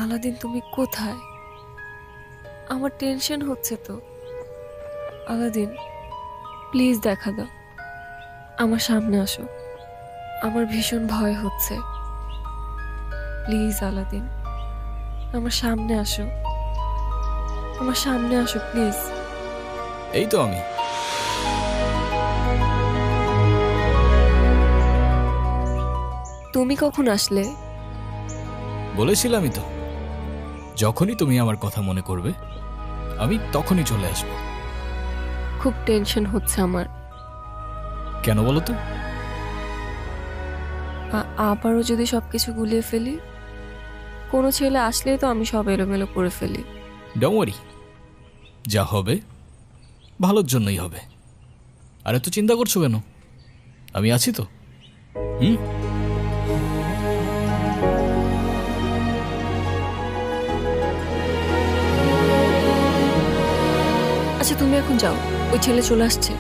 Aladdin, তুমি কোথায়? আমার টেনশন হচ্ছে তো। আলাদিন, প্লিজ দেখা দাও, আমার সামনে আসো। আমার ভীষণ ভয় হচ্ছে। প্লিজ আলাদিন, আমার সামনে আসো, আমার সামনে আসো প্লিজ। এই তো আমি। তুমি কখন আসলে? বলেছিলামই তো, যখনই তুমি আমার কথা মনে করবে আমি তখনই চলে আসব। খুব টেনশন হচ্ছে আমার। কেন বলো তো? আবারও যদি সবকিছু গুলিয়ে ফেলি, কোনো ছেলে আসলেই তো আমি সব এলোমেলো করে ফেলি। ডোন্ট ওয়ারি, যা হবে ভালোর জন্যই হবে। আর এত চিন্তা করছো কেন? আমি আছি তো। আচ্ছা, তুমি এখন যাও, ওই ছেলে চলে আসছে।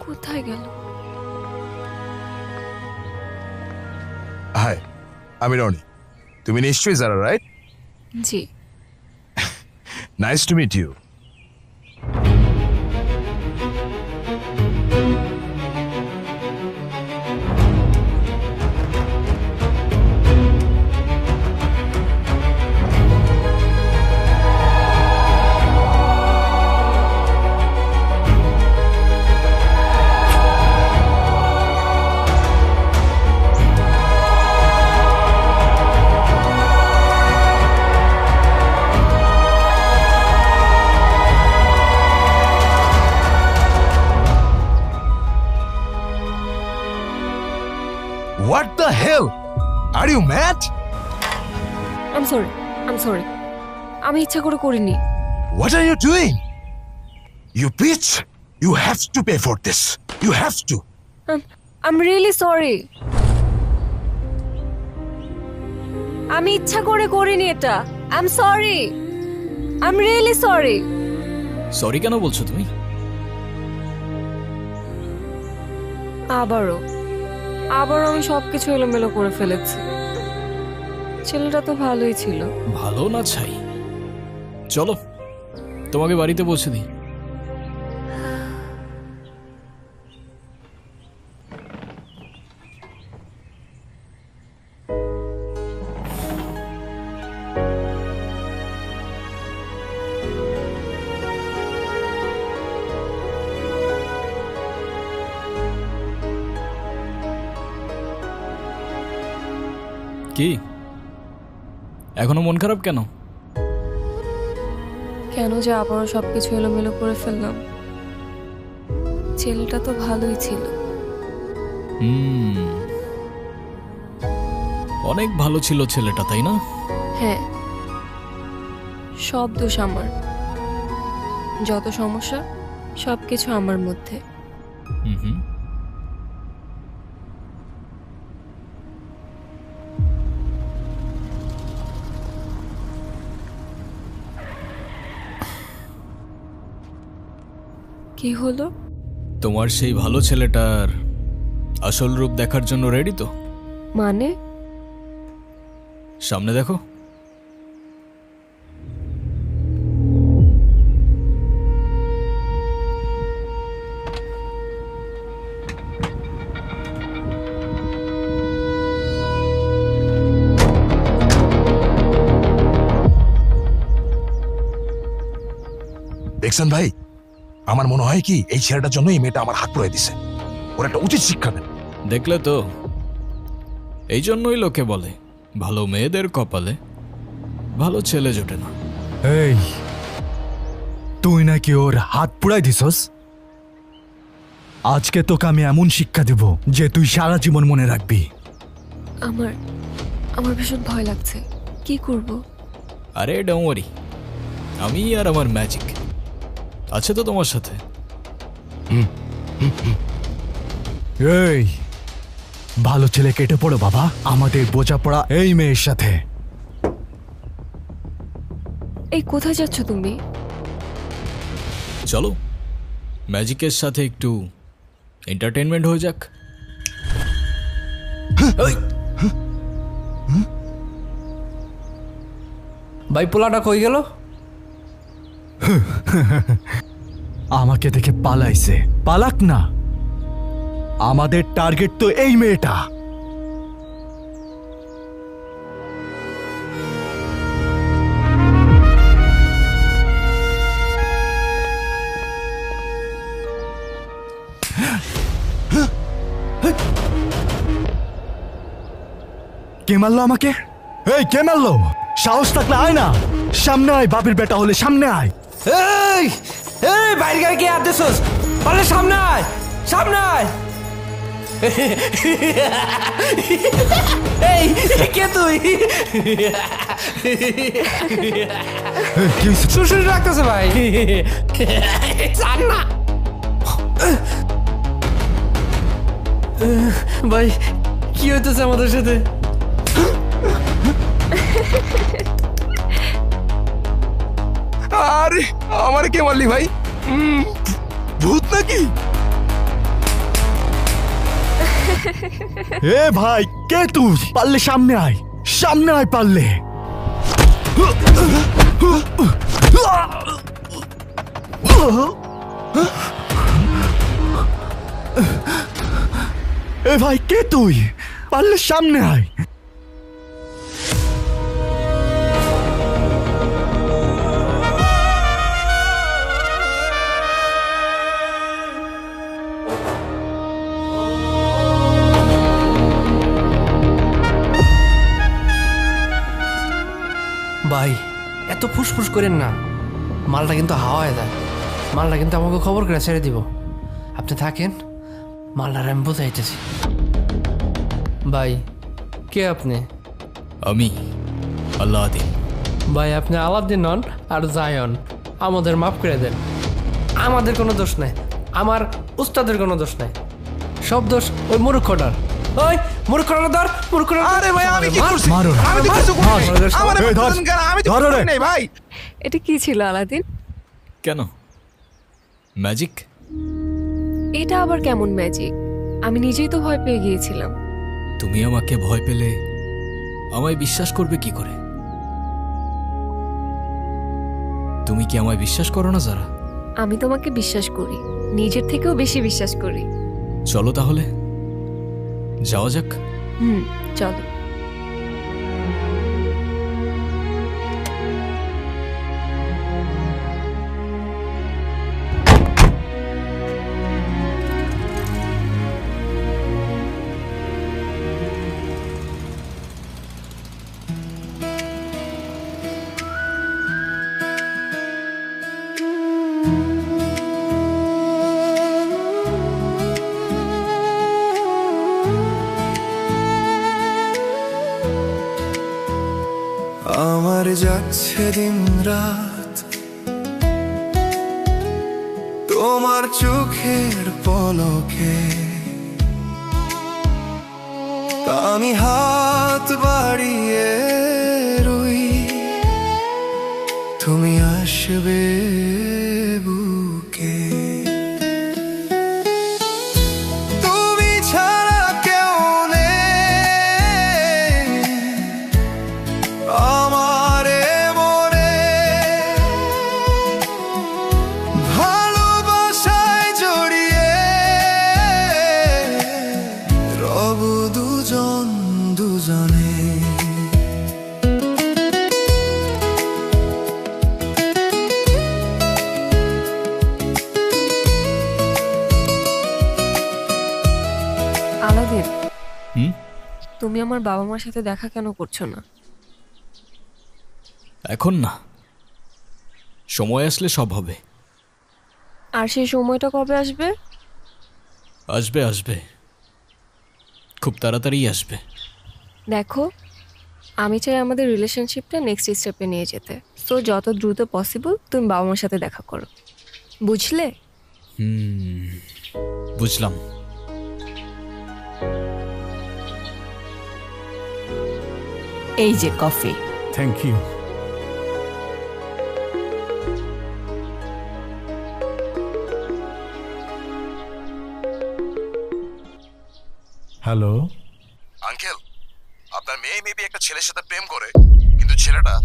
কোথায় গেল? হাই, আমি রনি। তুমি নিশ্চয়ই যারা, রাইট? জি। Nice to meet you. What the hell? Are you mad? I'm sorry, আমি ইচ্ছা করে করিনি। What are you doing? You bitch! You have to pay for this. You have to. I'm really sorry. আমি ইচ্ছা করে করিনি এটা। I'm sorry, I'm really sorry. Sorry কেন বলছো তুমি? আবারও আমি সবকিছু এলোমেলো করে ফেলেছি। ছেলেটা তো ভালোই ছিল। ভালো না ছাই? চলো তোমাকে বাড়িতে পৌঁছে দিই। কি এখনো মন খারাপ কেন? কেন যে আবারও সবকিছু এলোমেলো করে ফেললাম। ছেলেটা তো ভালোই ছিল। অনেক ভালো ছিল ছেলেটা, তাই না? হ্যাঁ, সব দোষ আমার। যত সমস্যা সবকিছু আমার মধ্যে। হুম। কি হলো? তোমার সেই ভালো ছেলেটার আসল রূপ দেখার জন্য রেডি তো? মানে? সামনে দেখো। দেখছেন ভাই, আমার মনে হয় কি এই ছেলেটার জন্য এই মেয়েটা আমার হাত পুড়াই দিছে। ওর একটা উচিত শিক্ষা দেন। দেখলে তো, এই জন্যই লোকে বলে ভালো মেয়েদের কপালে ভালো ছেলে জোটে না। এই, তুই নাকি ওর হাত পুড়াই দিছস? আজকে তোকে আমি এমন শিক্ষা দেব যে তুই সারা জীবন মনে রাখবি। আমার ভীষণ ভয় লাগছে। কি করব? আরে ডোন্ট ওয়ারি, আমি আর আমার ম্যাজিক আছে তো তোমার সাথে। এই, ভালো ছেলে কেটে পড়ো বাবা, আমাদের বোঝাপড়া এই মেয়ের সাথে। এই কোথায় যাচ্ছ তুমি? চলো ম্যাজিকের সাথে একটু এন্টারটেনমেন্ট হয়ে যাক। ভাই পোলাটা কই গেল? আমাকে দেখে পালাইছে। পালাক না, আমাদের টার্গেট তো এই মেয়েটা। কে মারলো আমাকে? এই কে মারলো? সাহস থাকলে আয় না, সামনে আয়। বাপের বেটা হলে সামনে আয়। এই এই বাইরে গায়ে কে হাত দিছস? পারলে সামনে আয়, সামনে আয়। এই কে তুই? কি হইছে? সুরসুরি রাখতেছে ভাই। জান না ভাই, কি হইতেছে আমাদের সাথে? আরে আমার কে মারলি ভাই? ভূত নাকি? এ ভাই, কে তুই? পারলে সামনে আয়, সামনে আয় পারলে। এ ভাই, কে তুই? পারলে সামনে আয়। ভাই এত ফুসফুস করেন না, মালটা কিন্তু হাওয়ায় যায়। মালটা কিন্তু আমাকে খবর করে ছেড়ে দিব। আপনি থাকেন, মালটার আমি বোঝাইতেছি। ভাই কে আপনি? আমি আল্লাদিন। ভাই আপনি আলাদিন নন আর জায়ন, আমাদের মাফ করে দেন। আমাদের কোনো দোষ নাই, আমার উস্তাদের কোনো দোষ নাই। সব দোষ ওই মূর্খটার। ওই মূর্খটার ধর, মূর্খটার। আরে ভাই আমি কি করছি? মারো না। আমি তো কিছু করিনি। আমার এই ধর, আমি তো ধরো রে। করি নাই ভাই। এটা কি ছিল আলাদিন? কেন ম্যাজিক? এটা আবার কেমন ম্যাজিক? আমি নিজেই তো ভয় পেয়ে গিয়েছিলাম। তুমি আমাকে ভয় পেলে আমায় বিশ্বাস করবে কি করে? তুমি কি আমায় বিশ্বাস করো না যারা? আমি তোমাকে বিশ্বাস করি, নিজের থেকেও বেশি বিশ্বাস করি। চলো তাহলে যাওয়া যাক। চলো। আমার যাচ্ছে দিন রাত তোমার চোখের পলকে, তা আমি হাত বাড়িয়ে রই, তুমি আসবে বুকে। তুমি ছাড়া কেউ নেই আমারে মনে, ভালোবাসায় জড়িয়ে রব দুজন দুজনে। আলাদিন, হুম? তুমি আমার বাবা মার সাথে দেখা কেন করছো না? এখন না, সময় আসলে সব হবে। আর সেই সময়টা কবে আসবে? আসবে আসবে, খুব তাড়াতাড়ি আসবে। দেখো, আমি চাই আমাদের রিলেশনশিপটা নেক্সট স্টেপে নিয়ে যেতে। সো যত দ্রুত পসিবল তুমি বাবা মার সাথে দেখা করো, বুঝলে? বুঝলাম। এই যে coffee. Thank you. Hello, uncle, আপনার মেয়ে মেবি একটা ছেলের সাথে প্রেম করে, কিন্তু ছেলেটা